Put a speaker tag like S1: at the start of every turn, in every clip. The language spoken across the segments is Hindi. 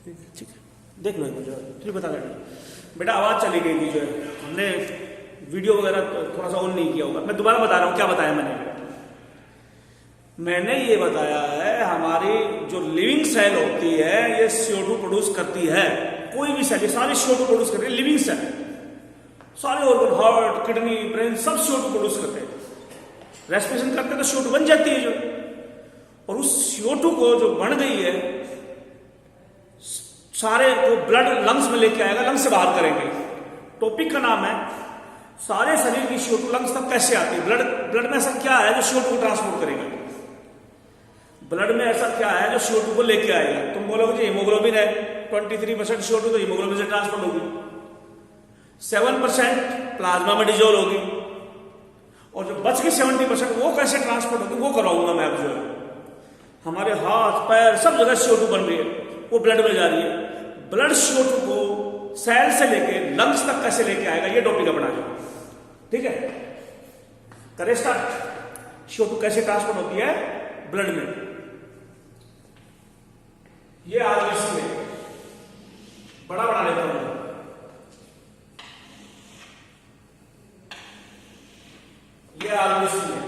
S1: ठीक है, देख लो एक बार जो है, फिर बता देना। बेटा आवाज़ चली गई थी जो है, हमने वीडियो वगैरह थोड़ा सा ऑन नहीं किया होगा। मैं दोबारा बता रहा हूँ क्या बताया मैंने ये बताया है हमारी जो लिविंग सेल होती है ये CO2 प्रोड्यूस करती है। कोई भी सेल, ये सारी CO2 प्रोड्यूस करती है, लिविंग सेल सारे ऑर्गन, हार्ट, किडनी, ब्रेन सब CO2 प्रोड्यूस करते हैं। रेस्पिरेशन करते हैं तो CO2 बन जाती है जो, और उस CO2 को जो बन गई है सारे वो ब्लड लंग्स में लेके आएगा, लंग्स से बाहर करेंगे। टॉपिक का नाम है सारे शरीर की CO2 लंग्स तक कैसे आती है। ब्लड में ऐसा क्या है जो CO2 को ट्रांसपोर्ट करेगा? ब्लड में ऐसा क्या है जो CO2 को लेके आएगा? तुम बोलोगे जी हीमोग्लोबिन है, 23% CO2 तो हीमोग्लोबिन से ट्रांसपोर्ट होगी, 7% प्लाज्मा में डिजोल्व होगी, और जो बच के 70% वो कैसे ट्रांसपोर्ट होगी वो कराऊंगा मैं अब जो है। हमारे हाथ पैर सब जगह CO2 बन रही है, वो ब्लड में जा रही है। ब्लड CO2 को सेल से लेके लंग्स तक कैसे लेके आएगा ये टॉपिक अपना जो, ठीक है। करें स्टार्ट। CO2 कैसे ट्रांसपोर्ट होती है ब्लड में? ये आरबीसी में बड़ा बना लेता हूं, ये आरबीसी में,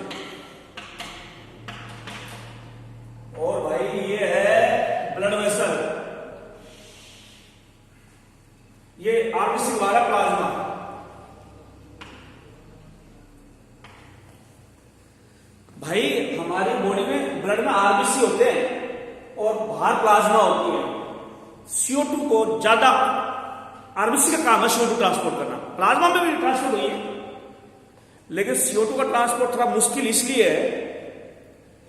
S1: और भाई ये है ब्लड वेसल, ये आरबीसी वाला प्लाज्मा। भाई हमारी बॉडी में ब्लड में आरबीसी होते हैं और बाहर प्लाज्मा होती है। CO2 को ज्यादा, आरबीसी का काम है CO2 ट्रांसपोर्ट करना, प्लाज्मा में भी ट्रांसपोर्ट हुई है, लेकिन CO2 का ट्रांसपोर्ट थोड़ा मुश्किल इसलिए है,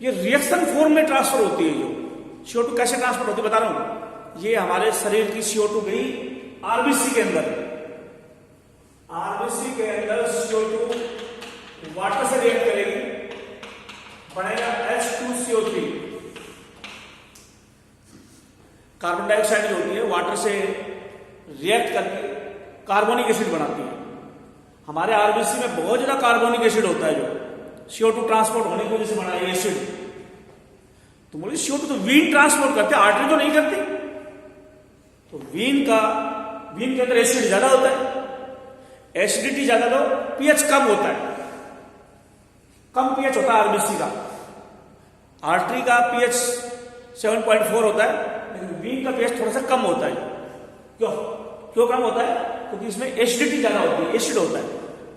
S1: ये रिएक्शन फॉर्म में ट्रांसफर होती है। जो CO2 कैसे ट्रांसपोर्ट होती है बता रहा हूं। ये हमारे शरीर की CO2 गई आरबीसी के अंदर, आरबीसी के अंदर CO2 वाटर से रिएक्ट करेगी, बनेगा H2CO3। कार्बन डाइऑक्साइड जो होती है वाटर से रिएक्ट करके कार्बोनिक एसिड बनाती है। हमारे आरबीसी में बहुत ज्यादा कार्बोनिक एसिड होता है जो CO2 ट्रांसपोर्ट होने की वजह से बना है एसिड। तो बोलिए CO2 तो वीन ट्रांसपोर्ट करते, आर्टरी तो नहीं करती। तो वीन के अंदर एसिड ज्यादा होता है, एसिडिटी ज्यादा तो पीएच कम होता है, कम पीएच होता है आरबीसी का। आर्टरी का पीएच 7.4 होता है, लेकिन वीन का पीएच थोड़ा सा कम होता है। क्यों कम होता है? क्योंकि इसमें एसिडिटी ज्यादा होती है, एसिड होता है।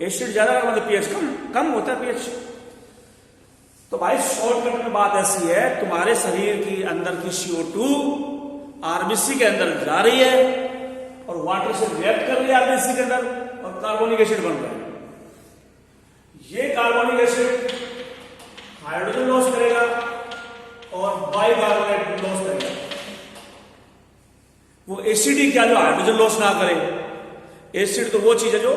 S1: एसिड ज्यादा मतलब पीएच कम होता है पीएच। तो भाई शॉर्टकट में बात ऐसी है, तुम्हारे शरीर की अंदर की CO2 आरबीसी के अंदर जा रही है और वाटर से रिएक्ट कर रही है आरबीसी के अंदर, और कार्बोनिक एसिड बन रहा है। ये कार्बोनिक एसिड हाइड्रोजन लॉस करेगा और बाइकार्बोनेट लॉस करेगा। वो एसिड ही क्या जो हाइड्रोजन लॉस ना करे। एसिड तो वो चीज है जो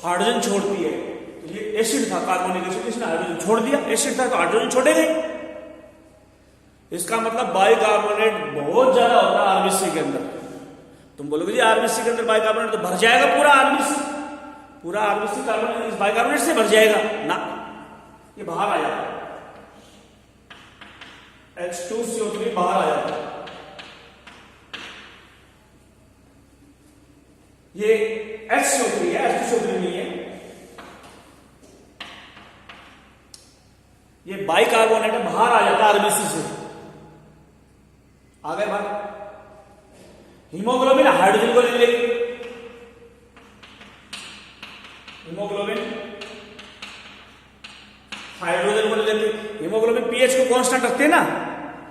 S1: हाइड्रोजन छोड़ती है, तो ये एसिड था कार्बोनिक एसिड, इसने हाइड्रोजन छोड़ दिया। एसिड था तो हाइड्रोजन छोड़ेगा। इसका मतलब बाइकार्बोनेट बहुत ज्यादा होता है आरबीसी के अंदर। तुम बोलोगे जी आरबीसी के अंदर बाइकार्बोनेट तो भर जाएगा पूरा आरबीसी कार्बोनेट बाइकार्बोनेट से भर जाएगा ना, ये बाहर आ जाता है, H2CO3 बाहर आ जाता है। ये HCO3 है, H2CO3 नहीं है। ये बाइकार्बोनेट बाहर आ जाता है आरबीसी से। आ गए बाहर। हीमोग्लोबिन हाइड्रोजन को ले लेगी, हीमोग्लोबिन हाइड्रोजन को ले लेती। हीमोग्लोबिन पीएच को कांस्टेंट रखते हैं ना,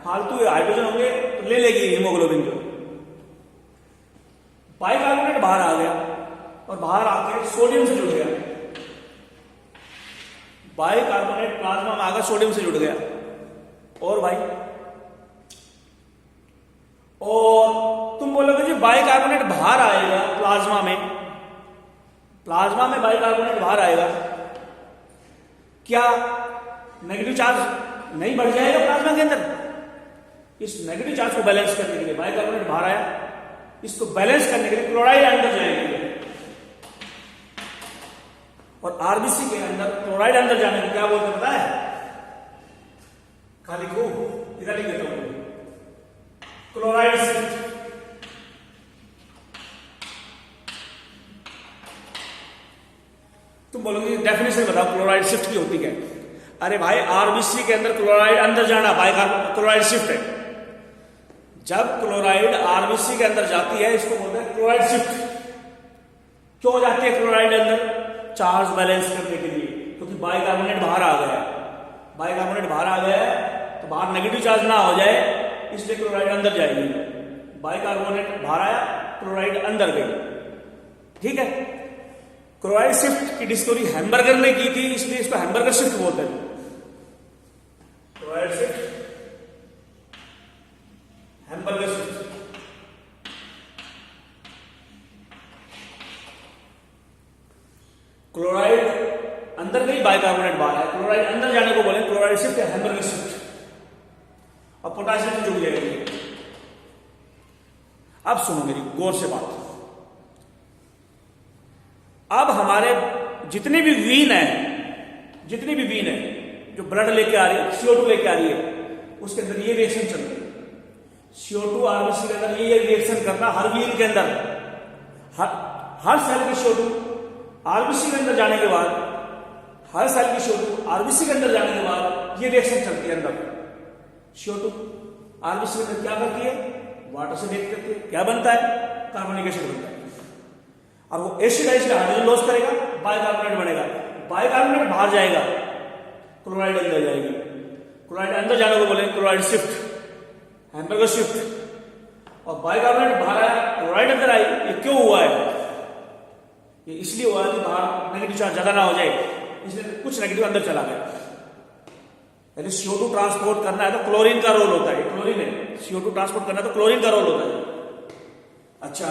S1: फालतू हाइड्रोजन होंगे तो ले लेगी हीमोग्लोबिन को। बाइकार्बोनेट बाहर आ गया और बाहर आके सोडियम से जुड़ गया। बाइकार्बोनेट प्लाज्मा में आकर सोडियम से जुड़ गया। और भाई और तुम बोलोगे जी बाइकार्बोनेट बाहर आएगा प्लाज्मा में बाइकार्बोनेट बाहर आएगा, क्या नेगेटिव चार्ज नहीं बढ़ जाएगा प्लाज्मा के अंदर? इस नेगेटिव चार्ज को बैलेंस करने के लिए बाइकार्बोनेट बाहर आया, इसको बैलेंस करने के लिए क्लोराइड अंदर जाएंगे। और आरबीसी के अंदर क्लोराइड अंदर जाने को क्या बोलते हैं पता है? खाली को इधर लिख देता हूं, क्लोराइड शिफ्ट। तुम बोलोगे डेफिनेशन बताओ क्लोराइड शिफ्ट की होती क्या है। अरे भाई आरबीसी के अंदर क्लोराइड अंदर जाना क्लोराइड शिफ्ट है। जब क्लोराइड आरबीसी के अंदर जाती है इसको बोलते हैं क्लोराइड शिफ्ट। क्यों जाती है क्लोराइड अंदर? चार्ज बैलेंस करने के लिए, क्योंकि बाइकार्बोनेट बाहर आ गया है। बाइकार्बोनेट बाहर आ गया है तो बाहर नेगेटिव चार्ज ना हो जाए, इसलिए क्लोराइड अंदर जाएगी। बाइकार्बोनेट बाहर आया, क्लोराइड अंदर गई। ठीक है, क्लोराइड शिफ्ट की डिस्कवरी हैम्बर्गर ने की थी, इसलिए इसको हैम्बर्गर शिफ्ट बोलते हैं। Chloride shift, hamburger shift. Chloride अंदर गई, बाइकार्बोनेट बाहर है। क्लोराइड अंदर जाने को बोले क्लोराइड शिफ्ट या हैम्बर्गर शिफ्ट। और पोटाशियम से जुड़ जाएगी। अब सुनो मेरी गौर से बात। अब हमारे जितनी भी वीन है जो ब्लड लेके आ रही है, CO2 लेके आ रही है, उसके अंदर ये रिएक्शन चल रही है। CO2 आरबीसी के अंदर ये रिएक्शन करना, हर वीन के अंदर हर सेल के CO2 आरबीसी के अंदर जाने के बाद, हर सेल की CO2 आरबीसी के अंदर जाने के बाद ये रिएक्शन चलती है। अंदर CO2 आरबीसी के अंदर क्या करती है? वाटर से रिएक्ट करती है। क्या बनता है? कार्बोनिक एसिड बनता है। और वो एसिड हाइड्रोजन लॉस करेगा, बाइकार्बोनेट बनेगा। बाइकार्बोनेट बाहर जाएगा, क्लोराइड अंदर जाएगी। क्लोराइड अंदर जाने को बोले क्लोराइड शिफ्ट, हैम्बर्गर शिफ्ट। और बाइकार्बोनेट बाहर आया, क्लोराइड अंदर आई। ये क्यों हुआ है? ये इसलिए हुआ है कि बाहर नेगेटिव चार्ज ज्यादा ना हो जाए, इसलिए कुछ नेगेटिव अंदर चला गया। यदि CO2 ट्रांसपोर्ट करना है तो क्लोरीन का रोल होता है। क्लोरीन है, CO2 ट्रांसपोर्ट करना है तो क्लोरीन का रोल होता है। अच्छा,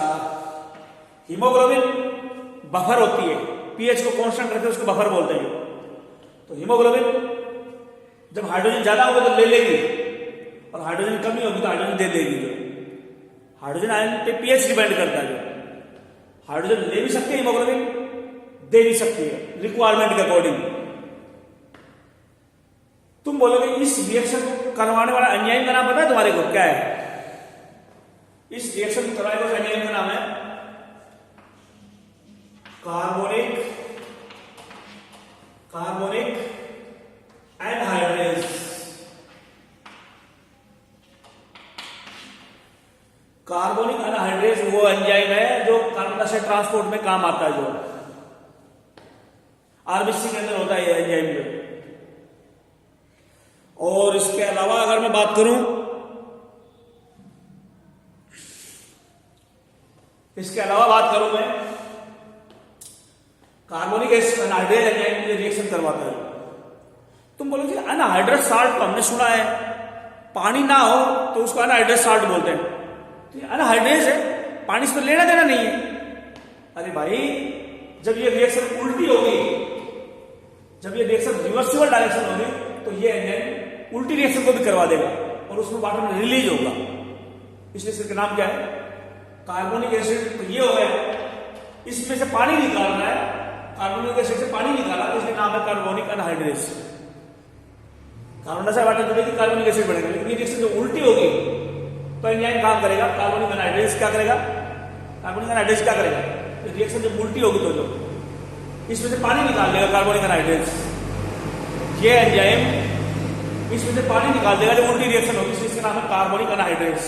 S1: हीमोग्लोबिन बफर होती है, पीएच को कांस्टेंट रखते हैं, उसको बफर बोलते हैं। तो हीमोग्लोबिन जब हाइड्रोजन ज्यादा होगा तो ले लेगी, और हाइड्रोजन कमी होगी तो हाइड्रोजन दे देगी। जो हाइड्रोजन आयन पे पीएच डिपेंड करता है। जो हाइड्रोजन ले भी सकती है, हीमोग्लोबिन दे भी सकती है, रिक्वायरमेंट के अकॉर्डिंग। तुम बोलोगे इस रिएक्शन को करवाने वाला एंजाइम का नाम पता है तुम्हारे को? क्या है इस रिएक्शन को करवाने वाले एंजाइम का नाम? है कार्बोनिक एनहाइड्रेज। कार्बोनिक एनहाइड्रेज वो एंजाइम है जो कार्बन डाइऑक्साइड ट्रांसपोर्ट में काम आता है। जो आरबीसी के अंदर होता है ये एंजाइम जो। और इसके अलावा अगर मैं बात करूं, मैं कार्बोनिक एनहाइड्रेज एंजाइम के लिए रिएक्शन करवाता है। तुम बोलोगे अनहाइड्रेट साल्ट तो हमने सुना है, पानी ना हो तो उसको अनहाइड्रेट साल्ट बोलते हैं। तो अनहाइड्रेज है, पानी से तो लेना देना नहीं है। अरे भाई, जब ये रिएक्शन उल्टी होगी, जब ये रिएक्शन रिवर्सिबल डायरेक्शन होगी, तो ये एंजाइम उल्टी रिएक्शन को भी करवा देगा और उसमें वाटर में रिलीज होगा। इसलिए इसका नाम क्या है? Carbonic acid. तो ये हो गया, इसमें से पानी निकालना है, कार्बोनिक एसिड से पानी निकाला, इसलिए नाम है carbonic anhydrase. Carbon dioxide water जुड़ेगी, कार्बोनिक एसिड बनेगा। लेकिन ये रिएक्शन जो उल्टी होगी तो एंजाइम काम करेगा, कार्बोनिक एनहाइड्रेज क्या करेगा? कार्बोनिक एनहाइड्रेज क्या करेगा? तो रिएक्शन जब उल्टी होगी तो जो इसमें से पानी निकाल देगा कार्बोनिक एनहाइड्रेज। ये एंजाइम इसमें से पानी निकाल देगा जब उल्टी रिएक्शन होगी, इसका नाम है कार्बोनिक एनहाइड्रेज।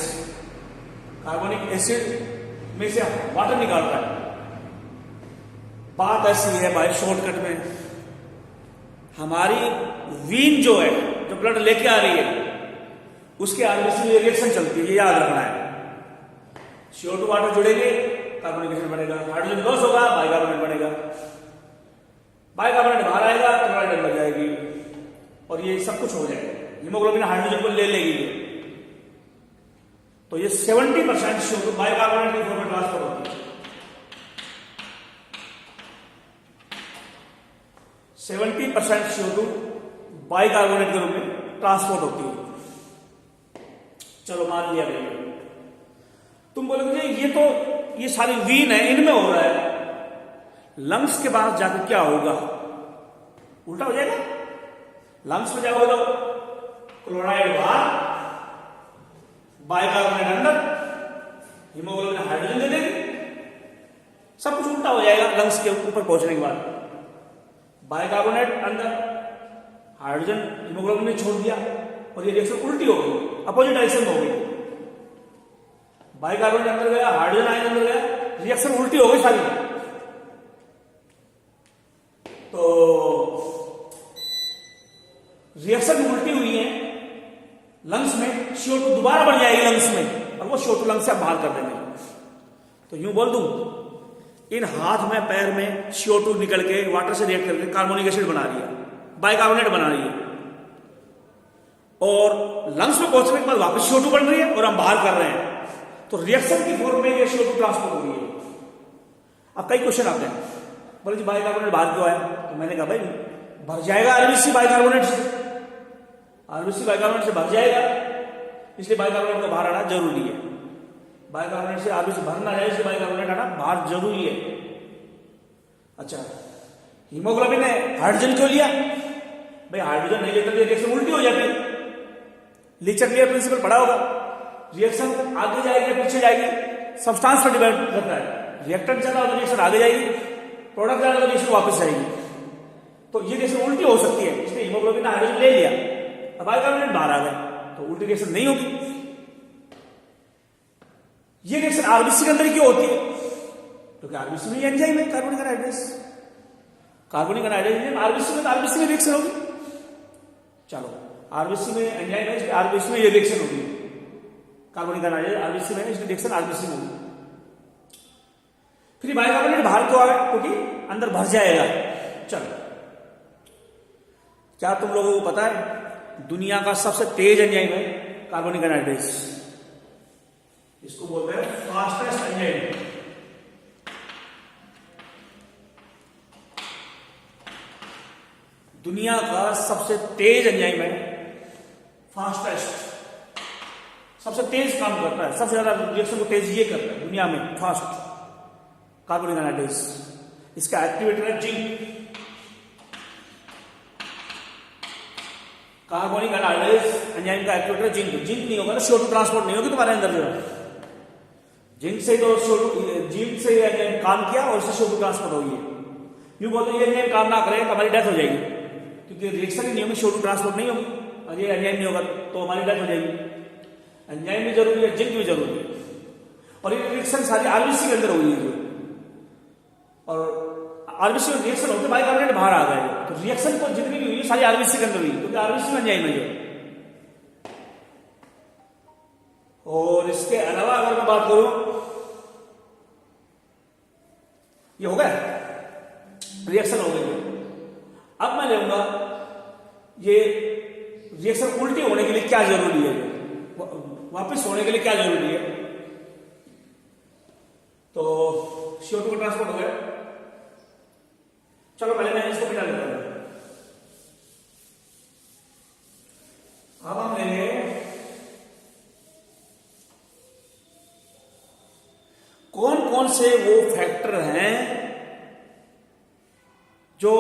S1: कार्बोनिक एसिड में से वाटर निकालता है। बात ऐसी है भाई, शॉर्टकट में हमारी वीन जो है, जो ब्लड लेके आ रही है, उसके आरबीसी में रिएक्शन चलती है, ये याद रखना है। CO2 वाटर जुड़ेंगे, कार्बोनिक एसिड बनेगा, हाइड्रोजन लॉस होगा, बाइकार्बोनेट बनेगा। बाइकार्बोनेट बाहर आएगा, क्लोराइड अंदर जाएगी और ये सब कुछ हो जाएगा। हीमोग्लोबिन हाइड्रोजन को ले लेगी। तो ये 70% CO2 बाइकार्बोनेट की फॉर्म में ट्रांसफर होती है। 70% CO2 बाइकार्बोनेट के रूप में ट्रांसपोर्ट होती है। चलो मान लिया गया। तुम बोलोगे ये सारी वीन है, इनमें हो रहा है, लंग्स के बाद जाकर क्या होगा? उल्टा हो जाएगा। लंग्स में जाओगे तो क्लोराइड बाहर, बाइकार्बोनेट अंदर, हीमोग्लोबिन हाइड्रोजन दे देगी, सब कुछ उल्टा हो जाएगा लंग्स के ऊपर पहुंचने के बाद। बाइकार्बोनेट अंदर, हाइड्रोजन हीमोग्लोबिन ने छोड़ दिया और ये रिएक्शन उल्टी हो गई, अपोजिट डायरेक्शन में हो गई। बाइकार्बोनेट अंदर गया, हाइड्रोजन आयन अंदर गया, रिएक्शन उल्टी हो गई सारी। तो रिएक्शन उल्टी हुई है लंग्स में, CO2 दोबारा बढ़ जाएगी लंग्स में और वो CO2 लंग्स से आप बाहर कर देंगे। तो यूं बोल दूं, इन हाथ में पैर में CO2 निकल के वाटर से रिएक्ट करके कार्बोनिक एसिड बना रही है, बाइकार्बोनेट बना रही है, और लंग्स में पहुंचने के बाद वापस CO2 बन रही है और हम बाहर कर रहे हैं। तो रिएक्शन की फॉर्म में ये CO2 ट्रांसपोर्ट हो रही है। अब कई क्वेश्चन आते हैं, बोले जी बाइकार्बोनेट बाहर क्यों आया? तो मैंने कहा भाई भर जाएगा आरबीसी बाइकार्बोनेट से, आरबीसी बाइकार्बोनेट से भर जाएगा, इसलिए बाइकार्बोनेट को बाहर आना जरूरी है। बाइकार्बोनेट से आरबीसी भर ना जाए, इसलिए बाइकार्बोनेट आना बाहर जरूरी है। अच्छा, हीमोग्लोबिन ने हाइड्रोजन क्यों लिया? भाई हाइड्रोजन नहीं लेकर रिएक्शन उल्टी हो जाती है। लीचर क्लियर प्रिंसिपल पढ़ा होगा, रिएक्शन आगे जाएगी पीछे जाएगी, सब्सटेंस पर डिपेंड करता है। रिएक्टेंट ज्यादा तो रिएक्शन आगे जाएगी, प्रोडक्ट ज्यादा तो रिएक्शन वापस आएगी। तो ये रिएक्शन उल्टी हो सकती है, इसलिए हीमोग्लोबिन ने हाइड्रोजन ले लिया, अब बाइकार्बोनेट बाहर आ गए, तो उल्टी रिएक्शन नहीं होगी। ये रिएक्शन आरबीसी के अंदर क्यों होती है? क्योंकि आरबीसी में एंजाइम है carbonic anhydrase, carbonic anhydrase RBC में, तो आरबीसी में रिएक्शन होगी। चलो, आरबीसी में एंजाइम है, इसलिए आरबीसी में ये रिएक्शन होगी, कार्बोनिक एनहाइड्रेस आरबीसी में, इसलिए रिएक्शन आरबीसी में होगी। फिर बाइकार्बोनेट बाहर क्यों आ गया? क्योंकि अंदर भर जाएगा। चलो, क्या तुम लोगों को पता है दुनिया का सबसे तेज एंजाइम है कार्बोनिक एनहाइड्रेस, इसको बोलते हैं फास्टेस्ट एंजाइम। दुनिया का सबसे तेज एंजाइम है, फास्टेस्ट, सबसे तेज काम करता है, सबसे ज्यादा रिएक्शन को तेज ये करता है दुनिया में, फास्ट कार्बोनिक एनहाइड्रेस। इसका एक्टिवेटर है जिंक। कार्बोनिक एनहाइड्रेस एंजाइम का एक्टिवेटर जिंक। जिंक नहीं होगा तो CO2 ट्रांसपोर्ट नहीं होगी तुम्हारे अंदर जो है। जिंक से तो जिंक से एंजाइम काम किया और इससे CO2 ट्रांसपोर्ट होगी। यूं बोलते हैं ये एंजाइम काम ना करे तो हमारी डेथ हो जाएगी, क्योंकि रिएक्शन ही नहीं होगी, CO2 ट्रांसपोर्ट नहीं होगी, और ये एंजाइम नहीं होगा तो हमारी डेथ हो जाएगी। एंजाइम भी जरूरी है, जिंक भी जरूरी है, और ये रिएक्शन सारी आरबीसी के अंदर हुई है। और आरबीसी में रिएक्शन होते बाइकार्बोनेट बाहर आ गए, तो रिएक्शन तो जितनी भी हुई सारी आरबीसी के अंदर हुई, क्योंकि आरबीसी में एंजाइम है जो। और इसके अलावा अगर मैं बात करूं, ये हो गया रिएक्शन हो गई। अब मैं लेऊंगा ये रिएक्शन उल्टी होने के लिए क्या जरूरी है, वापस होने के लिए क्या जरूरी है। तो CO2 का ट्रांसपोर्ट हो गया। चलो पहले मैं इसको मिटा लेता हूं। अब हम लेंगे कौन कौन से वो फैक्टर हैं जो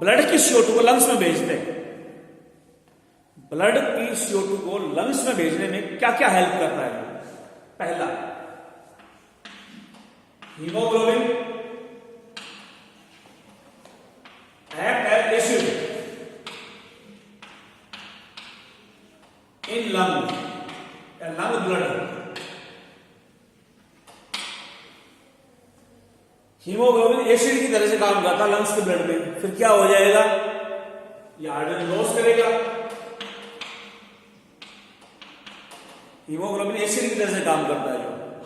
S1: ब्लड की CO2 को लंग्स में भेजते हैं। ब्लड की CO2 को लंग्स में भेजने में क्या क्या हेल्प करता है? पहला, haemoglobin act as acid in lung blood। Haemoglobin acid की तरह से काम करता है लंग्स के ब्लड में। फिर क्या हो जाएगा? ये हाइड्रोजन लॉस करेगा। हीमोग्लोबिन एसिड की तरह से काम करता है,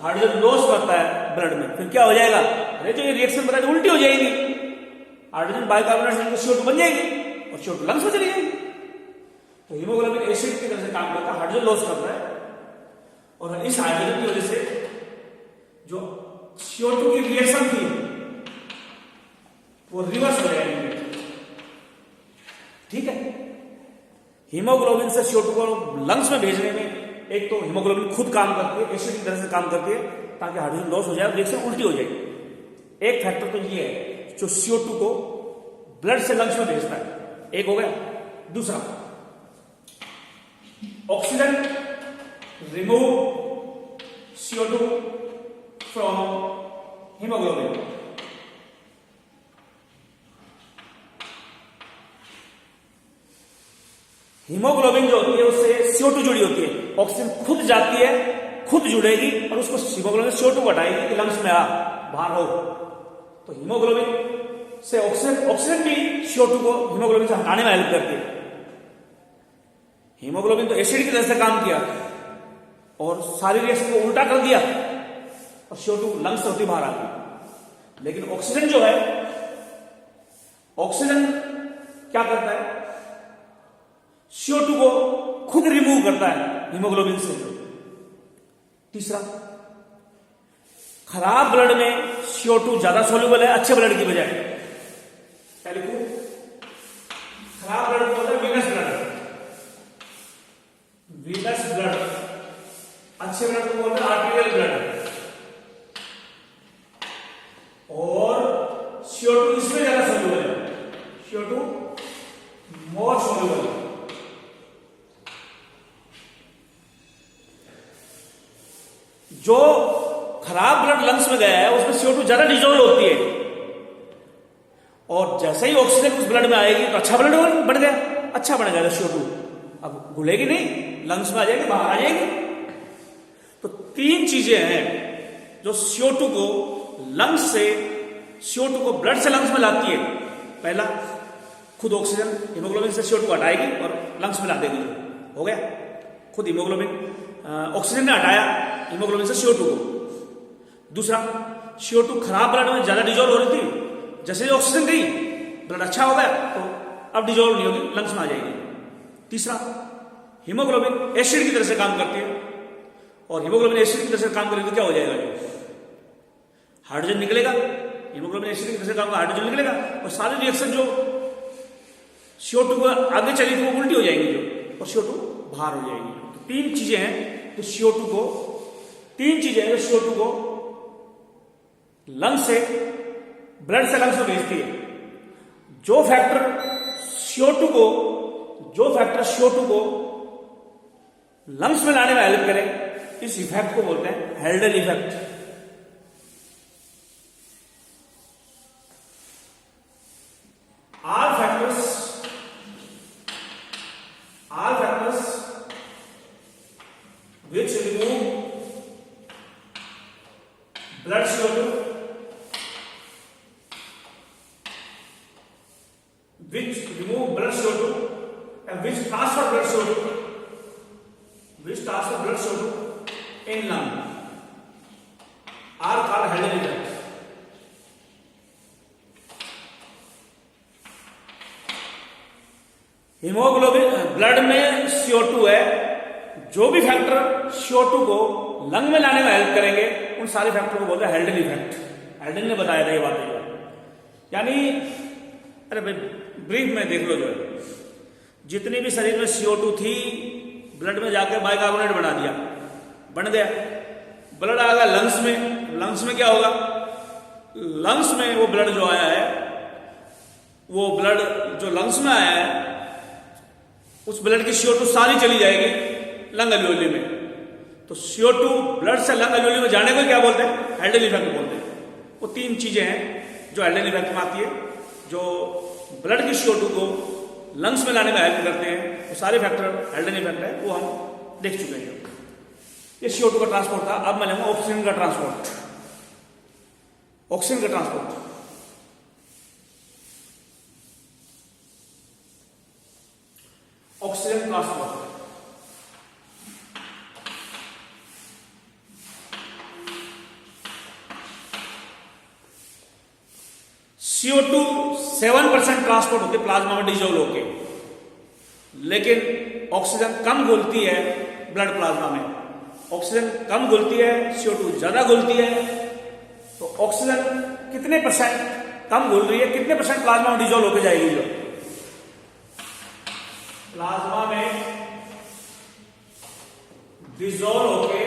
S1: हाइड्रोजन लॉस करता है ब्लड में। फिर क्या हो जाएगा? अरे जो ये रिएक्शन बताया उल्टी हो जाएगी, हाइड्रोजन बाइकार्बोनेट से CO2 बन जाएगी और CO2 लंग्स में चली जाएगी। तो हीमोग्लोबिन एसिड की तरह से काम करता है, हाइड्रोजन लॉस करता है, और इस हाइड्रोजन की वजह से जो CO2 की रिएक्शन थी वो रिवर्स हो जाएगी। ठीक है, हीमोग्लोबिन से CO2 को लंग्स में भेजने में एक तो हीमोग्लोबिन खुद काम करती है, एसिड की तरह से काम करती है ताकि हाइड्रोजन लॉस हो जाए, रिएक्शन उल्टी हो जाएगी। एक फैक्टर तो ये है जो CO2 को ब्लड से लंग्स में भेजता है, एक हो गया। दूसरा, oxygen remove CO2 from haemoglobin. Haemoglobin जो होती है उससे CO2 जुड़ी होती है, ऑक्सीजन खुद जाती है, खुद जुड़ेगी और उसको हीमोग्लोबिन CO2 को हटाएगी कि लंग्स में आ बाहर हो। तो हीमोग्लोबिन से ऑक्सीजन भी CO2 को हीमोग्लोबिन से हटाने में हेल्प करती है। हीमोग्लोबिन तो एसिड की तरह से काम किया और सारी रिएक्शन को उल्टा कर दिया और CO2 लंग्स से होती बाहर आ गई। लेकिन ऑक्सीजन जो है, ऑक्सीजन क्या करता है, CO2 को खुद रिमूव करता है हीमोग्लोबिन से। तीसरा, खराब ब्लड में CO2 ज्यादा सोल्यूबल है अच्छे ब्लड की बजाय। क्या लिखूं? खराब ब्लड को बोलते हैं वीनस ब्लड, वीनस ब्लड। अच्छे ब्लड को बोलते हैं आर्टेरियल ब्लड। और CO2 इसमें ज्यादा सोल्यूबल है, CO2 मोर सोल्यूबल है। जो खराब ब्लड लंग्स में गया है उसमें CO2 ज्यादा डिजोल्व होती है और जैसे ही ऑक्सीजन उस ब्लड में आएगी तो अच्छा ब्लड बढ़ गया, अच्छा बढ़ गया CO2। अब घुलेगी नहीं, लंग्स में आ जाएगी, बाहर आ जाएगी। तो तीन चीजें हैं जो CO2 को लंग्स से, CO2 को ब्लड से लंग्स में लाती है। पहला, खुद ऑक्सीजन हीमोग्लोबिन से CO2 को हटाएगी और लंग्स में ला देगी। हो गया, खुद हीमोग्लोबिन ऑक्सीजन ने हटाया हीमोग्लोबिन से CO2 को। दूसरा, CO2 खराब ब्लड में ज्यादा डिजोल्व हो रही थी, जैसे ही ऑक्सीजन गई ब्लड अच्छा हो गया तो अब डिजोल्व नहीं होगी, लंग्स में आ जाएगी। तीसरा, हीमोग्लोबिन एसिड की तरह से काम करती है और हीमोग्लोबिन एसिड की तरह से काम करेगी तो क्या हो जाएगा, हाइड्रोजन निकलेगा। हीमोग्लोबिन एसिड की तरह से काम का हाइड्रोजन निकलेगा और सारी रिएक्शन जो CO2 को आगे चली थी वो उल्टी हो जाएंगी जो, और CO2 बाहर हो जाएगी। तो तीन चीजें हैं जो CO2 को, तीन चीजें हैं जो CO2 को लंग्स से, ब्लड से लंग्स में भेजती है। जो फैक्टर CO2 को लंग्स में लाने में हेल्प करे, इस इफेक्ट को बोलते हैं हेल्डन effect. All factors which remove blood CO2, and which transfer blood CO2 in lung are called Helen effect. Haemoglobin blood में CO2 है, जो भी फैक्टर CO2 को लंग में लाने में हेल्प करेंगे उन सारे फैक्टर को बोलते हैं हेल्डन इफेक्ट। हेल्डन ने बताया था ये बातें। यानी अरे भाई ब्रीफ में देख लो, जो है जितनी भी शरीर में CO2 थी ब्लड में जाकर बाइकार्बोनेट बना दिया, बन गया, ब्लड आ गया लंग्स में। लंग्स में क्या होगा, लंग्स में वो ब्लड जो आया है, वो ब्लड जो लंग्स में आया है उस ब्लड की CO2 सारी चली जाएगी लंग अल्वेओली में। तो CO2 ब्लड से लंग अल्वेओली में जाने को क्या बोलते हैं, हेल्डन इफेक्ट बोलते हैं। वो तीन चीजें हैं जो हेल्डन इफेक्ट में आती है, जो ब्लड की CO2 को लंग्स में लाने में हेल्प करते हैं। वो सारे फैक्टर हेल्डन इफेक्ट है, वो हम देख चुके हैं। ये CO2 का ट्रांसपोर्ट था। अब मैं लूंगा ऑक्सीजन का ट्रांसपोर्ट। ऑक्सीजन का transport, oxygen transport CO2 7% transport होते प्लाज्मा में डिजोल्व होके, लेकिन ऑक्सीजन कम घुलती है ब्लड प्लाज्मा में। ऑक्सीजन कम घुलती है, CO2 ज्यादा घुलती है। तो ऑक्सीजन कितने % कम घुल रही है, कितने % प्लाज्मा में डिजोल्व होके जाएगी, जो प्लाज्मा में डिजोल्व होके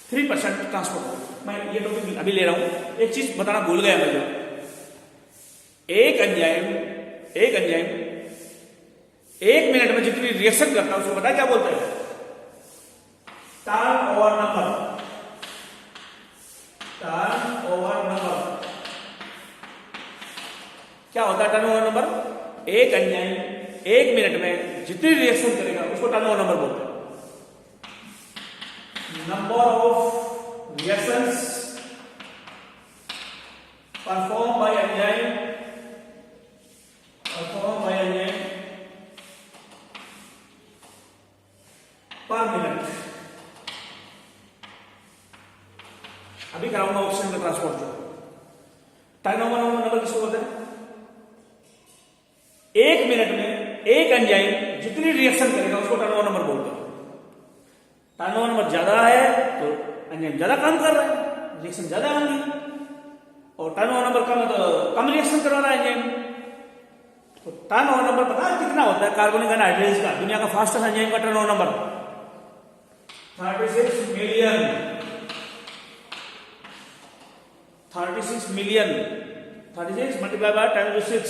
S1: 3% ट्रांसपोर्ट। मैं ये टॉपिक अभी ले रहा हूं, एक चीज बताना भूल गया मैं, जो एक एंजाइम 1 मिनट में जितनी रिएक्शन करता है उसको पता है क्या बोलते हैं, टर्नओवर नंबर। होता है टर्नओवर नंबर? एक एंजाइम 1 मिनट में जितनी रिएक्शन करेगा उसको टर्नओवर नंबर बोलते हैं। Number of reactions perform by enzyme पर मिनट। अभी कराऊंगा ऑक्सीजन का ट्रांसपोर्ट जो टर्नओवर नंबर किसको बोलते हैं? 1 मिनट में एक एंजाइम जितनी रिएक्शन करेगा उसको टर्नओवर नंबर बोलते हैं। टर्नओवर नंबर ज्यादा है तो एंजाइम ज्यादा काम कर रहा है, रिएक्शन ज्यादा होंगी, और टर्नओवर नंबर कम है तो कम रिएक्शन करवा रहा है एंजाइम। तो टर्नओवर नंबर पता है कितना होता है कार्बनिक एनहाइड्रेज का? दुनिया का फास्टेस्ट एंजाइम का turnover number 36 million. 36 million 36 multiply by 10⁶।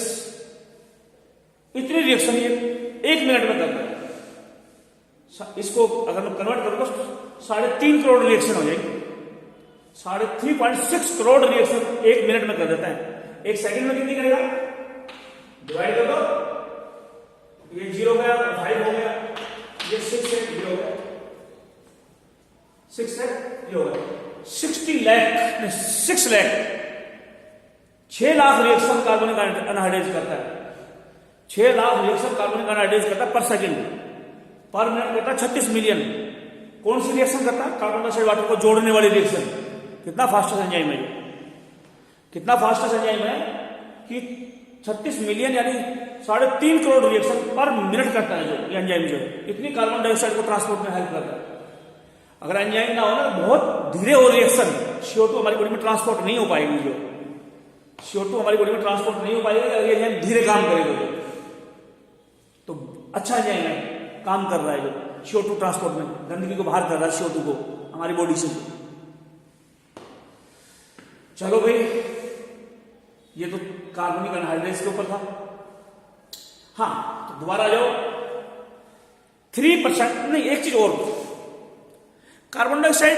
S1: इतनी रिएक्शन ये 1 मिनट में करता है। इसको अगर मैं कन्वर्ट करूं तो 3.5 करोड़ रिएक्शन हो जाएगी। 3.6 करोड़ रिएक्शन 1 मिनट में कर देता है। 1 सेकंड में कितनी करेगा? डिवाइड कर दो, ये 0 गया, 5 हो गया, ये 6 है, 0 हो गया, 6 है, ये हो गया 60 lakh 6 lakh 6 lakh reaction carbonic anhydrase करता है। 6 लाख रिएक्शन कार्बनिक एनहाइड्रेज करता है पर सेकंड। पर मिनट करता है 36 मिलियन। कौन सी रिएक्शन करता है? कार्बन डाइऑक्साइड वाटर को जोड़ने वाली रिएक्शन। कितना फास्टेस्ट एंजाइम है? कितना फास्टेस्ट एंजाइम है कि 36 मिलियन यानी 3.5 करोड़ रिएक्शन पर मिनट करता है जो एंजाइम जो इतनी कार्बन डाइऑक्साइड को ट्रांसपोर्ट में हेल्प करता है। अगर एंजाइम ना हो ना बहुत धीरे हो रिएक्शन, CO2 हमारी बॉडी में ट्रांसपोर्ट नहीं हो पाएगी। जो CO2 हमारी बॉडी में ट्रांसपोर्ट नहीं हो पाएगा अगर ये एंजाइम धीरे काम करेगा तो अच्छा एंजाइम है, काम कर रहा है जो CO2 ट्रांसपोर्ट में, गंदगी को बाहर कर रहा है CO2 को हमारी बॉडी से। चलो भाई, ये तो कार्बनिक एनहाइड्रेज के ऊपर था। हाँ, तो दोबारा जाओ 3% नहीं, एक चीज और, कार्बन डाइऑक्साइड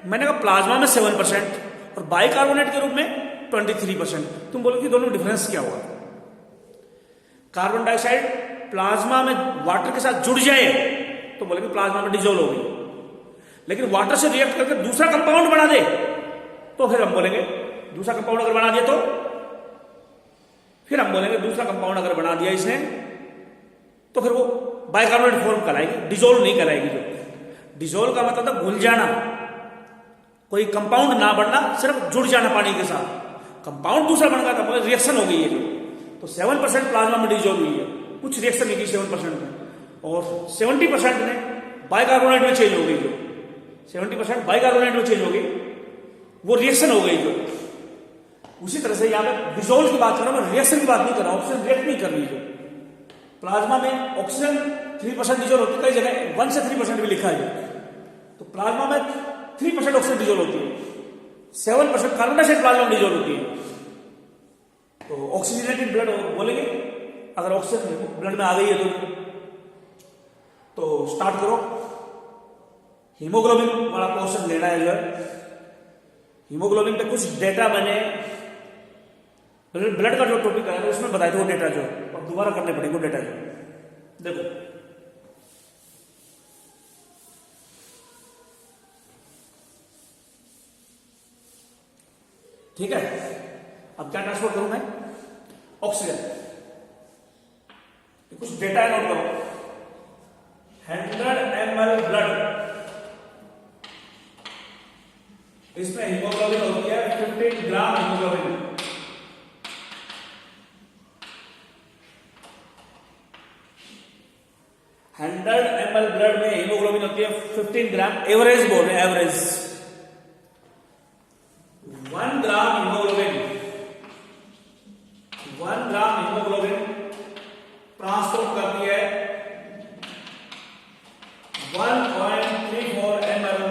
S1: मैंने कहा प्लाज्मा में 7% और बाइकार्बोनेट के रूप में 23%। तुम बोलो कि दोनों डिफरेंस क्या हुआ? कार्बन डाइऑक्साइड प्लाज्मा में वाटर के साथ जुड़ जाए तो बोले कि प्लाज्मा में डिजोल्व हो गई, लेकिन वाटर से रिएक्ट करके दूसरा कंपाउंड बना दे तो फिर हम बोलेंगे दूसरा कंपाउंड अगर बना दिया तो फिर हम बोलेंगे दूसरा कंपाउंड अगर बना दिया इसने तो फिर वो बाइकार्बोनेट फॉर्म कहलाएगी, डिजोल्व नहीं कहलाएगी। जो डिजोल्व का मतलब था घुल जाना, कोई कंपाउंड ना बनना, सिर्फ जुड़ जाना पानी के साथ। कंपाउंड दूसरा बन गया था, मतलब रिएक्शन हो गई है जो। तो 7% प्लाज्मा में डिजोल्व हुई है, कुछ रिएक्शन नहीं की 7% में, और 70% ने बाइकार्बोनेट में चेंज हो गई। जो 70% बाइकार्बोनेट में चेंज हो गई, वो रिएक्शन हो गई। जो उसी तरह से यहां पे डिजोल्व की बात कर रहा हूं, रिएक्शन की बात नहीं कर रहा हूं, ऑक्सीजन रिएक्ट नहीं कर रही। जो प्लाज्मा में ऑक्सीजन 3% डिजोल्व होती है, कई जगह 1 से 3% भी लिखा है। तो प्लाज्मा में 3% ऑक्सीजन डिजोल्व होती है, 7% कार्बन डाइऑक्साइड प्लाज्मा में डिजोल्व होती है। तो ऑक्सीजनेटेड ब्लड बोलेंगे अगर ऑक्सीजन ब्लड में आ गई है तो स्टार्ट करो। हीमोग्लोबिन वाला पोर्शन लेना है। इधर हीमोग्लोबिन पे कुछ डेटा मैंने ब्लड का जो टॉपिक है उसमें बताया था, वो डेटा जो और दोबारा करने पड़ेंगे वो डेटा जो। देखो ठीक है, अब क्या ट्रांसपोर्ट करूं मैं? ऑक्सीजन। कुछ डेटा नोट करो। 100 ml ब्लड, इसमें हीमोग्लोबिन होती है 15 ग्राम हीमोग्लोबिन। हंड्रेड ml ब्लड में हीमोग्लोबिन होती है 15 ग्राम। एवरेज बोल रहे हैं, एवरेज 1 ग्राम हीमोग्लोबिन, 1 ग्राम हीमोग्लोबिन ट्रांसपोर्ट करती है 1.34 ml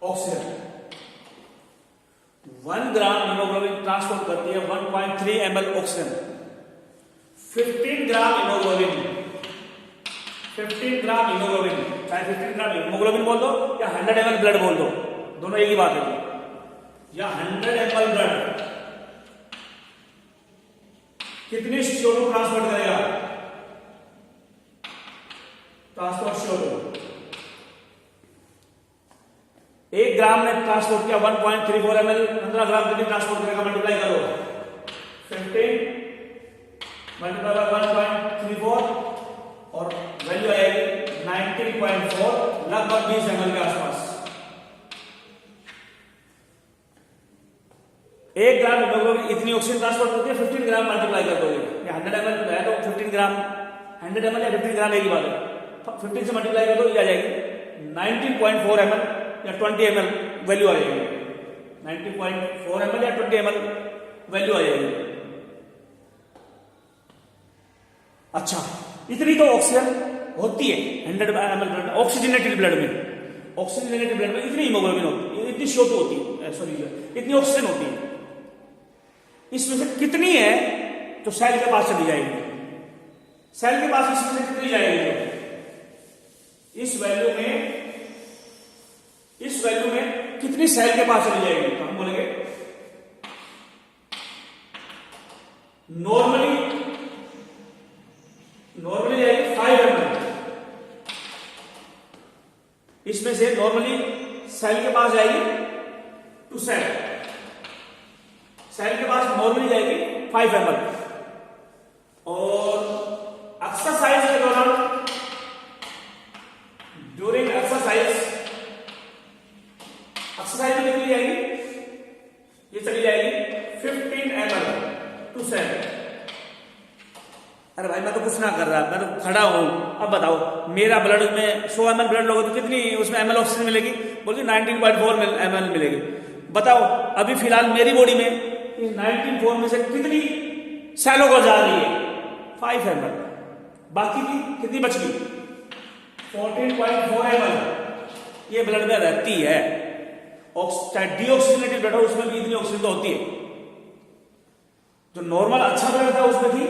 S1: ऑक्सीजन। 1 ग्राम हीमोग्लोबिन ट्रांसपोर्ट करती है 1.3 ml ऑक्सीजन। 15 ग्राम हीमोग्लोबिन, 15 ग्राम हीमोग्लोबिन, चाहे 15 ग्राम हीमोग्लोबिन बोल दो या 100 ml ब्लड बोल दो, दोनों एक ही बात है। या 100 ml ब्लड, कितनी CO2 ट्रांसपोर्ट करेगा? ट्रांसपोर्ट CO2 1 ग्राम ने ट्रांसपोर्ट किया 1.34 ml, 15 ग्राम कितनी ट्रांसपोर्ट करेगा? मल्टीप्लाई करो 15 मल्टीप्लाई बाय 1.34 और वैल्यू आएगी 19.4, लगभग 20 ml के आसपास। 1 ग्राम हीमोग्लोबिन इतनी ऑक्सीजन ट्रांसपोर्ट होती है, 15 ग्राम मल्टीप्लाई कर दोगे, 100 ml है तो 15 ग्राम 100 ml या 15 ग्राम एक ही बात है, 15 से मल्टीप्लाई कर दो, ये आ जाएगी 19.4 ml या 20 ml वैल्यू आ जाएगी, 19.4 ml या 20 ml वैल्यू आ जाएगी। अच्छा, इतनी तो ऑक्सीजन होती है 100 ml ब्लड, ऑक्सीजनेटेड ब्लड में, ऑक्सीजनेटेड ब्लड में इतनी हीमोग्लोबिन होती है, इतनी CO2 होती है, सॉरी इतनी ऑक्सीजन होती है। इसमें से कितनी है जो सेल के पास चली जाएगी? सेल के पास इसमें से कितनी जाएगी? इस वैल्यू में कितनी सेल के पास चली जाएगी? तो हम बोलेंगे नॉर्मली जाएगी 5 ml। इसमें से नॉर्मली सेल के पास जाएगी टू सेल के पास नॉर्मली जाएगी 5 ml, और एक्सरसाइज के दौरान ड्यूरिंग एक्सरसाइज में कितनी जाएगी? ये चली जाएगी 15 ml टू सेल। अरे भाई मैं तो कुछ ना कर रहा, मैं तो खड़ा हूं, अब बताओ मेरा ब्लड में 100 ml ब्लड लोगे तो कितनी उसमें ml ऑक्सीजन मिलेगी? बोलिए 19.4 ml मिलेगी। बताओ अभी फिलहाल मेरी बॉडी में 19.4 में से कितनी सेलों को जा रही है? 5 ml, बाकी की कितनी बच गई? 14.4 ml ये ब्लड में रहती है। चाहे डीऑक्सीजनेटेड ब्लड हो उसमें भी इतनी ऑक्सीजन तो होती है। जो नॉर्मल अच्छा ब्लड था उसमें थी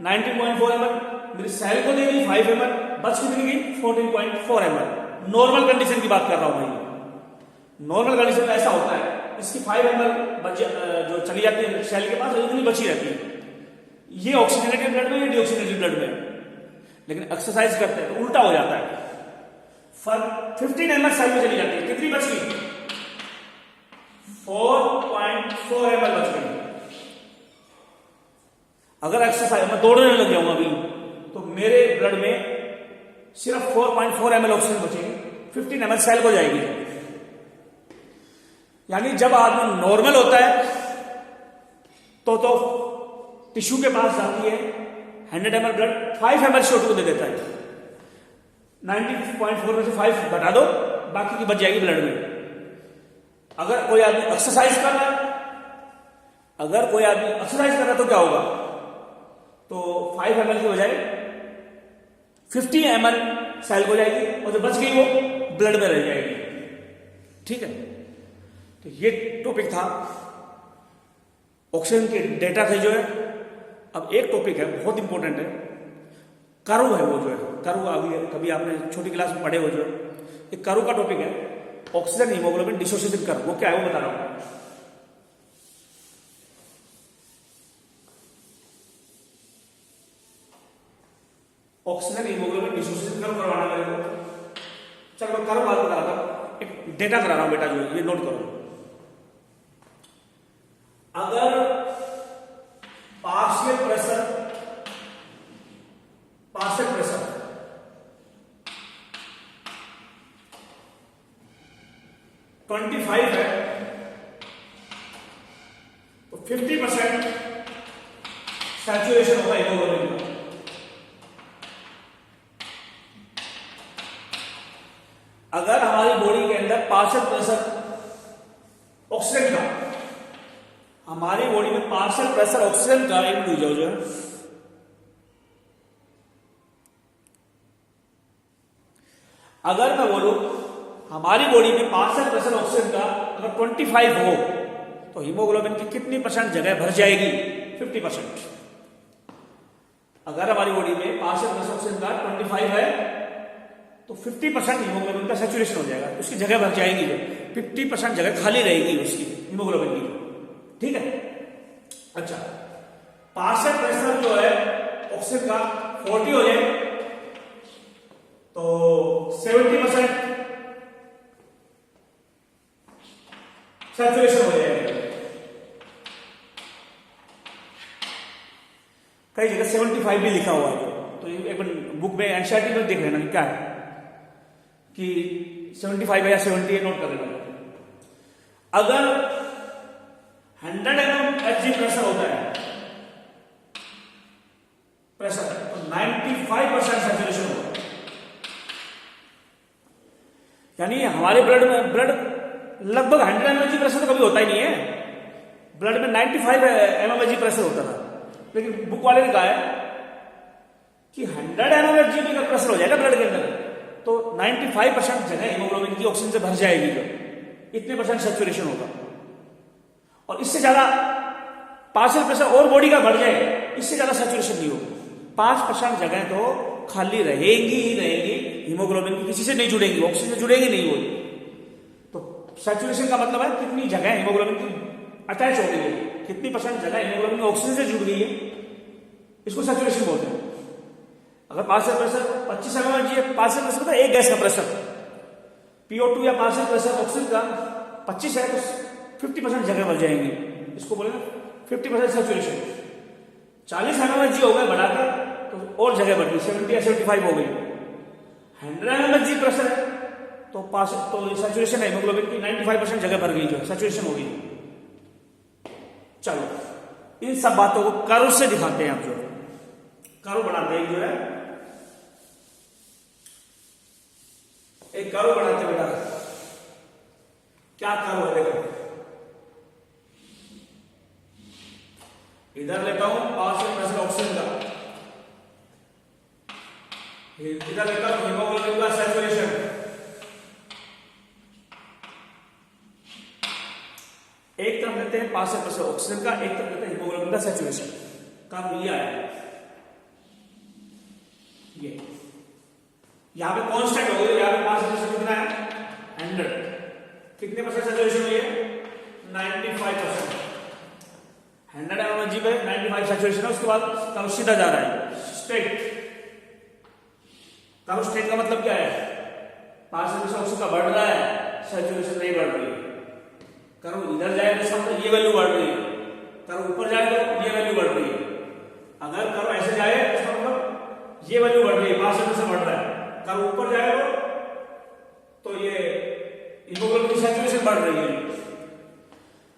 S1: 19.4 ml, मेरी सेल को दे दी 5 ml, बच कितनी गई? 14.4 ml। नॉर्मल कंडीशन की बात कर रहा हूं भाई, नॉर्मल कंडीशन में ऐसा होता है, इसकी 5 ml जो चली जाती है सेल के पास, इतनी बची रहती है। ये ऑक्सीजनेटेड ब्लड में, ये डीऑक्सीजनेटेड ब्लड में। लेकिन एक्सरसाइज करते हैं तो उल्टा हो जाता है, 15 ml सेल में चली जाती है, कितनी बच गई? 4.4 ml बच गई। अगर एक्सरसाइज मैं दौड़ने लग जाऊंगा अभी तो मेरे ब्लड में सिर्फ 4.4 ml ऑक्सीजन बचेगी, 15 ml सेल को जाएगी। यानी जब आदमी नॉर्मल होता है तो टिश्यू के पास जाती है 100 ml ब्लड, 5 ml CO2 को दे देता है, 90.4 में से 5 घटा दो, बाकी की बच जाएगी ब्लड में। अगर कोई आदमी एक्सरसाइज कर रहा है, तो क्या होगा? तो 5 ml की बजाय 50 ml सेल को जाएगी, और जो बच गई वो ब्लड में रह जाएगी। ठीक है, तो ये टॉपिक था ऑक्सीजन के डेटा का जो है। अब एक टॉपिक है बहुत इंपॉर्टेंट है, कर्व है वो जो है, कर्व अभी कभी आपने छोटी क्लास में पढ़े हो जो, एक कर्व का टॉपिक है, ऑक्सीजन हीमोग्लोबिन डिसोसिएशन कर्व। वो क्या है वो बता रहा हूं। ऑक्सीजन हीमोग्लोबिन डिसोसिएशन कर्व करवाना मेरे को, चलो मैं कर्व बात बता रहा था, एक डेटा करा रहा हूं बेटा, जो ये नोट करो। अगर पार्शियल प्रेशर 25 है तो 50% सैचुरेशन होगा हीमोग्लोबिन का। अगर हमारी बॉडी के अंदर पार्शियल प्रेशर ऑक्सीजन का, हमारी बॉडी में पार्शियल प्रेशर ऑक्सीजन का, एक मिनट जो है, अगर मैं बोलूं हमारी बॉडी में पार्शियल प्रेशर ऑक्सीजन का अगर 25 हो तो हीमोग्लोबिन की कितनी परसेंट जगह भर जाएगी? 50%। अगर हमारी बॉडी में पार्शियल प्रेशर ऑक्सीजन का 25 है तो 50% हीमोग्लोबिन का सैचुरेशन हो जाएगा, उसकी जगह भर जाएगी, जो 50% जगह खाली रहेगी उसकी हीमोग्लोबिन की। ठीक है, अच्छा पार्शियल प्रेशर जो है ऑक्सीजन का 40 हो जाए तो 70% सैचुरेशन हो जाएगा। कई जगह 75 भी लिखा हुआ है, तो एक बार बुक में एनसीईआरटी में देख लेना क्या है कि 75 या 70 नोट कर लेना। अगर 100 mm Hg प्रेशर होता है प्रेशर तो 95% सैचुरेशन होगा। यानी हमारे ब्लड लगभग 100 mm प्रेशर तो कभी होता ही नहीं है, ब्लड में 95 mm प्रेशर होता था, लेकिन बुक वाले ने कहा है कि 100 mm का प्रेशर हो जाएगा ब्लड के अंदर तो 95% जगह हीमोग्लोबिन की ऑक्सीजन से भर जाएगी, जो इतने परसेंट सैचुरेशन होगा। और इससे ज्यादा पार्शियल प्रेशर और बॉडी का बढ़ जाए, इससे ज्यादा सैचुरेशन नहीं होगा। 5% जगह तो खाली रहेगी ही रहेगी, हीमोग्लोबिन की किसी से नहीं जुड़ेगी, ऑक्सीजन से जुड़ेगी नहीं वो। तो सैचुरेशन का मतलब है कितनी जगह हीमोग्लोबिन की अटैच हो गई है, कितनी परसेंट जगह हीमोग्लोबिन की ऑक्सीजन से जुड़ गई है, इसको सैचुरेशन बोलते हैं। अगर पार्शियल प्रेशर 25 mm है, पार्शियल प्रेशर मतलब एक गैस का प्रेशर, PO2 या पार्शियल प्रेशर ऑक्सीजन का 25 है तो 50% जगह भर जाएंगे, इसको बोलेंगे 50% सैचुरेशन। 40 mm हो गए बढ़ाकर तो और जगह बढ़ गई, 70 या 75 हो गई। 100 mm प्रेशर है तो सैचुरेशन है हीमोग्लोबिन की 95% जगह भर गई, जो सैचुरेशन हो गई। चलो इन सब बातों को कर्व से दिखाते हैं। आप जो कर्व बनाते हैं, जो है एक कर्व बनाते हैं बेटा, क्या कर्व है देखो, इधर लेता हूं पार्शियल प्रेशर ऑक्सीजन का, इधर लेता हूं हीमोग्लोबिन का सैचुरेशन, एक तरफ लेते हैं पार्शियल प्रेशर ऑक्सीजन का, एक तरफ लेते हैं हीमोग्लोबिन का सैचुरेशन। कर्व ये आया, ये यहां पे कांस्टेंट हो गया, यहां पे पार्शियल प्रेशर कितना है 100, कितने परसेंट सैचुरेशन हुई है 95%। 100 mm पे 95 सैचुरेशन है, उसके बाद कर्व सीधा जा रहा है स्ट्रेट। कर्व स्ट्रेट का मतलब क्या है, पार्शियल प्रेशर ऑक्सीजन का बढ़ रहा है, सैचुरेशन नहीं बढ़ रही है। कर्व इधर जाए तो इसका मतलब ये वैल्यू बढ़ रही है, कर्व ऊपर जाए तो ये वैल्यू बढ़ रही है। अगर कर्व ऐसे जाए तो इसका मतलब ये वैल्यू बढ़ रही है, पार्शियल प्रेशर बढ़ रहा है। कर्व ऊपर जाएगा तो ये हीमोग्लोबिन की सैचुरेशन बढ़ रही है।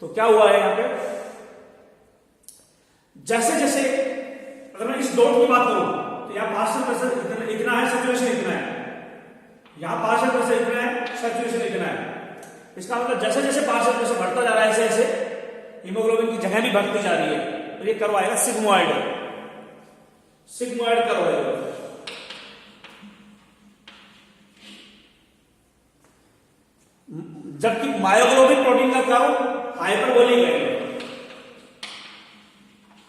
S1: तो क्या हुआ है यहां पे, जैसे जैसे अगर मैं इस डॉट की बात करूं तो यहां पार्शियल प्रेशर इतना है, सैचुरेशन इतना है, यहां पार्शियल प्रेशर इतना है, सैचुरेशन इतना है। इसका मतलब जैसे जैसे पार्शियल प्रेशर बढ़ता जा रहा है, ऐसे ऐसे हीमोग्लोबिन की जगह भी बढ़ती जा रही है। तो ये कर्व आएगा सिग्मोइड, सिग्मोइड कर्व है। जबकि मायोग्लोबिन प्रोटीन का कर्व हाइपरबोलिक है,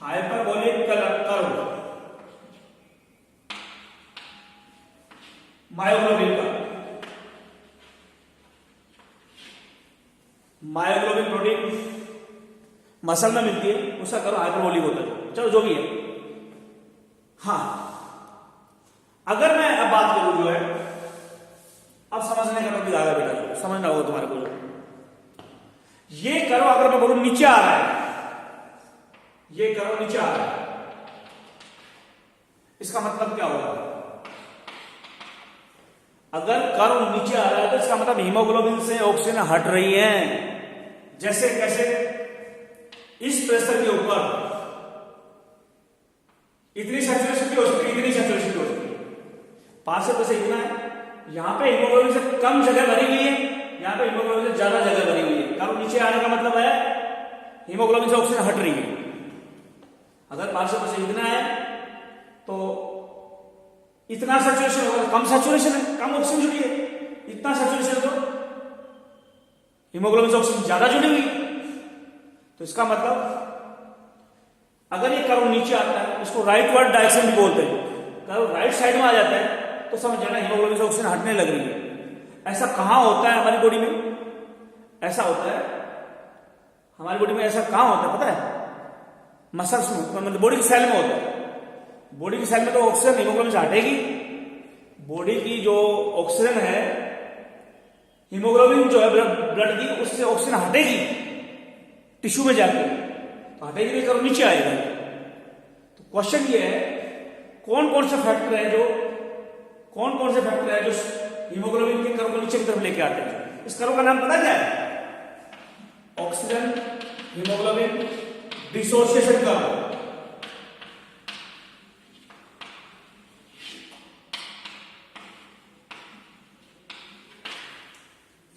S1: हाइपरबोलिक कर्व मायोग्लोबिन का। मायोग्लोबिन प्रोटीन मसल में मिलती है, उसका कर्व हाइपरबोलिक होता है। चलो जो भी है, हाँ अगर मैं अब बात करूं जो है, अब समझने का टॉपिक आ गया बेटा, समझना होगा तुम्हारे को। ये कर्व अगर मैं बोलूं नीचे आ रहा है, ये कर्व नीचे आ रहा है, इसका मतलब क्या होगा, अगर कर्व नीचे आ रहा है तो इसका मतलब हीमोग्लोबिन से ऑक्सीजन हट रही है। जैसे कैसे, इस प्रेशर के ऊपर इतनी सैचुरेशन की हो सकती है, इतनी सैचुरेशन की हो सकती है। पार्शियल प्रेशर इतना है, यहां पे हीमोग्लोबिन से कम जगह भरी हुई है, यहां पे हीमोग्लोबिन से ज्यादा जगह भरी हुई है। कर्व नीचे आने का मतलब है हीमोग्लोबिन से ऑक्सीजन हट रही है। अगर पार्शियल प्रेशर इतना है तो इतना सैचुरेशन होगा, कम सैचुरेशन है, कम ऑक्सीजन जुड़ी है। इतना सैचुरेशन तो हीमोग्लोबिन से ऑक्सीजन ज्यादा जुड़ी हुई। तो इसका मतलब अगर ये कर्व नीचे आता है, इसको राइटवर्ड डायरेक्शन भी बोलते हैं, कर्व राइट साइड में आ जाता है तो समझ जाना हीमोग्लोबिन से ऑक्सीजन हटने लग रही है। ऐसा कहां होता है हमारी बॉडी में, ऐसा होता है हमारी बॉडी में, ऐसा कहां होता है पता है, मसल्स में, मतलब बॉडी की सेल में होता है। बॉडी की सेल में तो ऑक्सीजन हीमोग्लोबिन से हटेगी, बॉडी की जो ऑक्सीजन है, हीमोग्लोबिन जो है ब्लड की, उससे ऑक्सीजन हटेगी टिश्यू में जाके, तो हटेगी नहीं तो नीचे आएगा। तो क्वेश्चन ये है कौन कौन से फैक्टर है जो हीमोग्लोबिन के कर्व को नीचे की तरफ लेके आते हैं। इस कर्व का नाम पता क्या है? Oxygen haemoglobin dissociation curve.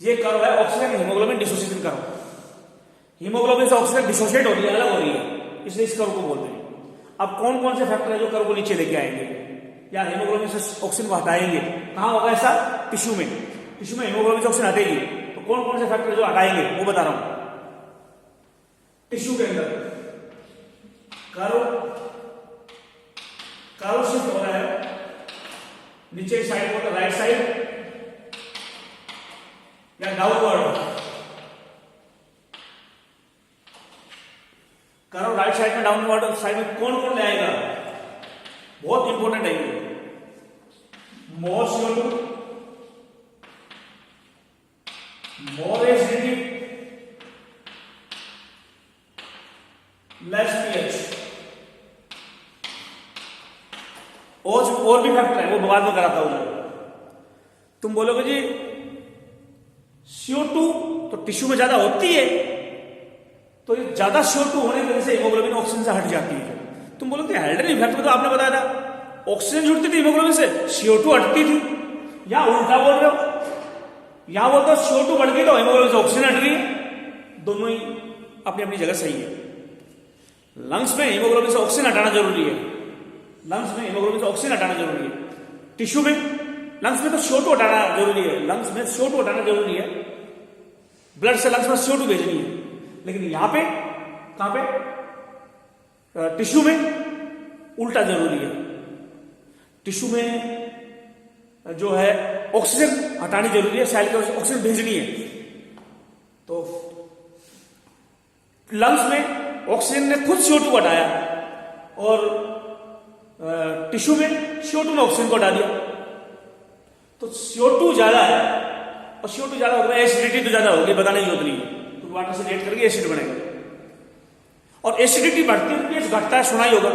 S1: ये कर्व है oxygen haemoglobin dissociation curve. Haemoglobin से ऑक्सीजन डिसोसिएट हो रही है, अलग हो रही है, इसलिए इस कर्व को बोलते हैं। अब कौन कौन से फैक्टर है जो कर्व को नीचे लेके आएंगे या हीमोग्लोबिन से ऑक्सीजन को हटाएंगे? कहां होगा ऐसा? टिश्यू में। टिश्यू में हीमोग्लोबिन से ऑक्सीजन हटेगी, तो कौन कौन से फैक्टर जो हटाएंगे वो बता रहा हूं। टिश्यू के अंदर कर्व शिफ्ट हो रहा है नीचे की साइड को, राइट साइड या डाउनवर्ड। कर्व राइट साइड में, डाउनवर्ड साइड में कौन कौन ले आएगा? बहुत इंपॉर्टेंट है ये। मोर CO2, मोर एसिडिटी, लेस pH। और भी फैक्टर है, वो बाद में कराता हूं। तुम बोलोगे जी CO2 तो टिश्यू में ज्यादा होती है, तो ये ज्यादा CO2 होने की वजह से हीमोग्लोबिन ऑक्सीजन से हट जाती है। तुम बोलोगे हाइड्रोजन इफेक्ट में तो आपने बताया था ऑक्सीजन जुड़ती थी हीमोग्लोबिन से, CO2 हटती थी। यहां उल्टा बोल रहे हो, यहां बोलते हो CO2 बढ़ गई तो हीमोग्लोबिन से ऑक्सीजन हट रही है। दोनों ही अपनी अपनी जगह सही है। लंग्स में हीमोग्लोबिन से ऑक्सीजन हटाना जरूरी है, लंग्स में हीमोग्लोबिन से ऑक्सीजन हटाना जरूरी है। टिश्यू में, लंग्स में तो CO2 हटाना जरूरी है, लंग्स में CO2 हटाना जरूरी है, ब्लड से लंग्स में CO2 भेजनी है। लेकिन यहां पे कहां पे? टिश्यू में उल्टा जरूरी है। टिश्यू में जो है ऑक्सीजन हटानी जरूरी है, सेल को ऑक्सीजन भेजनी है। तो लंग्स में ऑक्सीजन ने खुद CO2 को हटाया और टिश्यू में CO2 ने ऑक्सीजन को हटा दिया। तो CO2 ज्यादा है, और CO2 ज्यादा होगा, एसिडिटी तो ज्यादा होगी, बताने की जरूरत नहीं है। तो वाटर से रिएक्ट करके एसिड बनेगा, और एसिडिटी बढ़ती है, pH घटता है, सुना ही होगा।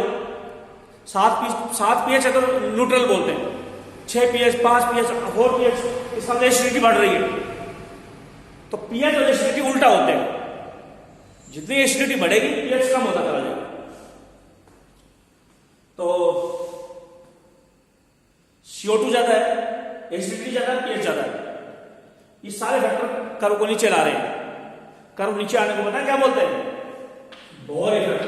S1: 7 pH है तो न्यूट्रल बोलते हैं, 6 pH, 5 pH, 4 pH, इसका मतलब एसिडिटी बढ़ रही है। तो pH और एसिडिटी उल्टा होते हैं, जितनी एसिडिटी बढ़ेगी pH कम होता चला जाएगा। तो CO2 ज्यादा है, एसिडिटी ज्यादा है, pH ज्यादा है, ये सारे फैक्टर कर्व को नीचे ला रहे हैं। कर्व नीचे आने को पता है क्या बोलते हैं? Bohr effect.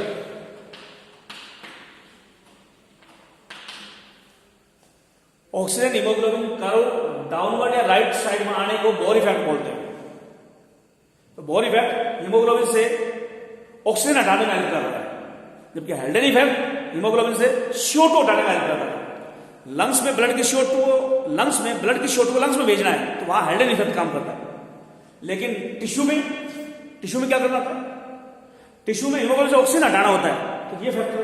S1: Oxygen haemoglobin curve downward या राइट साइड में आने को बोर इफेक्ट बोलते हैं। तो बोर इफेक्ट हीमोग्लोबिन से ऑक्सीजन हटाने में हेल्प कर रहा है, जबकि हेल्डन इफेक्ट हीमोग्लोबिन से CO2 हटाने में हेल्प कर रहा है। लंग्स में ब्लड की CO2 को लंग्स में भेजना है, तो वहां हेल्डन इफेक्ट काम करता है। लेकिन टिश्यू में क्या करना था? टिश्यू में हीमोग्लोबिन से ऑक्सीजन हटाना होता है, तो ये फैक्टर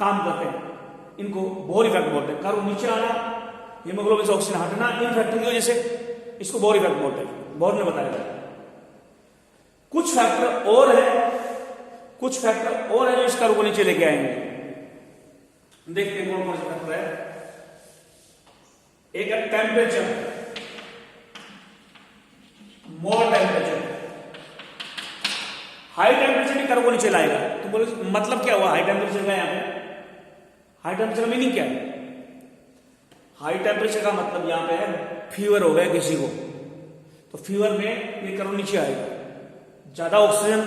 S1: काम करते हैं, इनको बोर इफेक्ट बोलते हैं। कर्व नीचे आना, हीमोग्लोबिन से ऑक्सीजन हटना, इन फैक्टर की वजह से इसको बोर इफेक्ट बोलते हैं। बोर ने बताया था। कुछ फैक्टर और है जो इस कर्व को नीचे लेके आएंगे। देखते हैं कौन कौन से फैक्टर है। एक है टेम्परेचर, मोर टेम्परेचर। हाई टेम्परेचर भी कर्व को नीचे लाएगा। तो बोले मतलब क्या हुआ हाई टेम्परेचर का? यहां पे हाई टेम्परेचर का मीनिंग क्या है? हाई टेम्परेचर का मतलब यहां पे है फीवर हो गया किसी को, तो फीवर में ये कर्व नीचे आएगा। ज्यादा ऑक्सीजन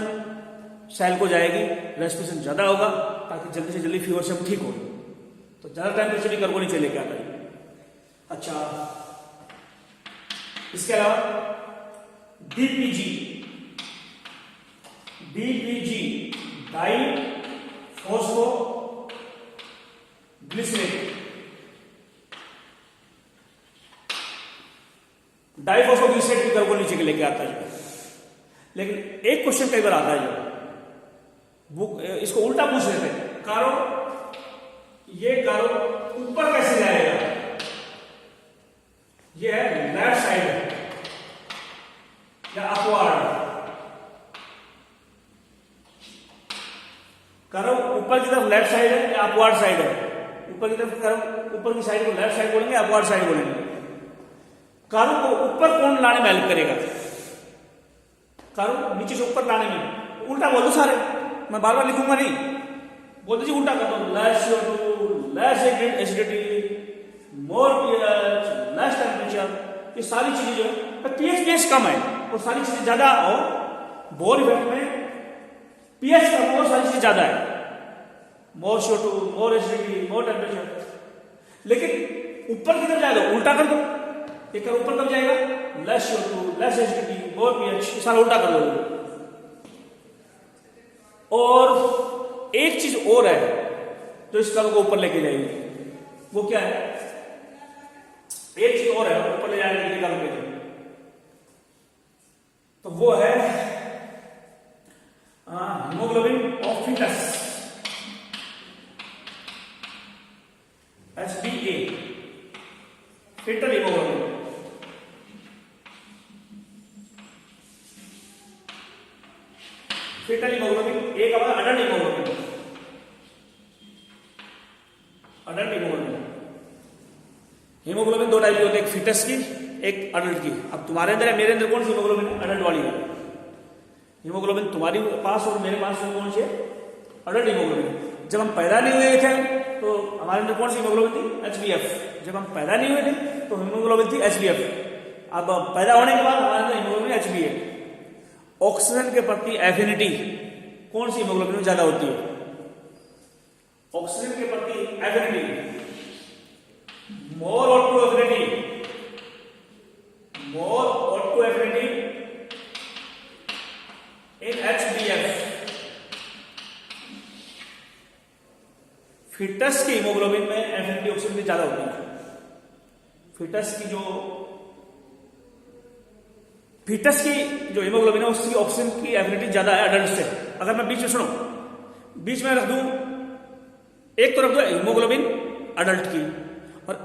S1: सेल को जाएगी, रेस्पिरेशन ज्यादा होगा, ताकि जल्दी से जल्दी फीवर से हम ठीक हो। तो ज्यादा टेम्परेचर भी कर्व को नीचे लेके आता है। अच्छा, इसके अलावा DPG डाई फॉस्फो ग्लिसरेट। डाइफॉस्फोग्लिसरेट भी कर्व को नीचे के लेके आता है। लेकिन एक क्वेश्चन कई बार आता है, इसको उल्टा पूछ रहे थे, कारो ये कारो ऊपर कैसे जाएगा, ये है लेफ्ट साइड या अपवर्ड। कारो ऊपर की तरफ लेफ्ट साइड है या अपवर्ड साइड है, ऊपर की तरफ कारो ऊपर की साइड को लेफ्ट साइड बोलेंगे, अपवर्ड साइड बोलेंगे। कारो को ऊपर कौन लाने में हेल्प करेगा, कारो नीचे से ऊपर लाने में, उल्टा बोल दो सारे, मैं बार बार लिखूंगा नहीं, बोल दीजिए उल्टा कर दो, लेस CO2, लेस एसिडिटी, मोर pH, लेस टेम्परेचर, ये सारी चीजें जो है pH कम है और सारी चीजें ज्यादा हो, बोर इफेक्ट में pH कम हो, सारी चीजें ज्यादा है, मोर CO2, मोर एसिडिटी, मोर टेम्परेचर। लेकिन ऊपर की तरफ जाएगा उल्टा कर दो, एक ऊपर कब जाएगा, लेस CO2, लेस एसिडिटी, मोर pH, सारा उल्टा कर दो। और एक चीज और है जो इस कर्व को ऊपर लेके जाएगी, वो क्या है, एक चीज और है ऊपर ले जाने के कर्व के लिए, तो वो है haemoglobin of foetus, HbA, foetal haemoglobin. Foetal haemoglobin एक हमारा adult haemoglobin, adult haemoglobin. Haemoglobin दो टाइप की होती है, एक फीटस की, एक अडल्ट की। अब तुम्हारे अंदर है, मेरे अंदर कौन सी हीमोग्लोबिन है, अडल्ट वाली है। हीमोग्लोबिन तुम्हारे पास और मेरे पास कौन सी है, अडल्ट हीमोग्लोबिन। जब हम पैदा नहीं हुए थे तो हमारे अंदर कौन सी हीमोग्लोबिन थी, HbF। जब हम पैदा नहीं हुए थे तो हीमोग्लोबिन थी HbF। अब पैदा होने के बाद हमारे अंदर हीमोग्लोबिन HbA। ऑक्सीजन के प्रति एफिनिटी कौन सी हीमोग्लोबिन में ज्यादा होती है, ऑक्सीजन के प्रति एफिनिटी, मोर O2 एफिनिटी, मोर O2 एफिनिटी इन HbF। फिटस की हीमोग्लोबिन में एफिनिटी ऑक्सीजन की ज्यादा होती है। फिटस की जो हीमोग्लोबिन है उसकी ऑक्सीजन की एफिनिटी ज्यादा है अडल्ट से। अगर मैं बीच में सुनो, बीच में रख दूं, एक तो रख दो हीमोग्लोबिन अडल्ट की,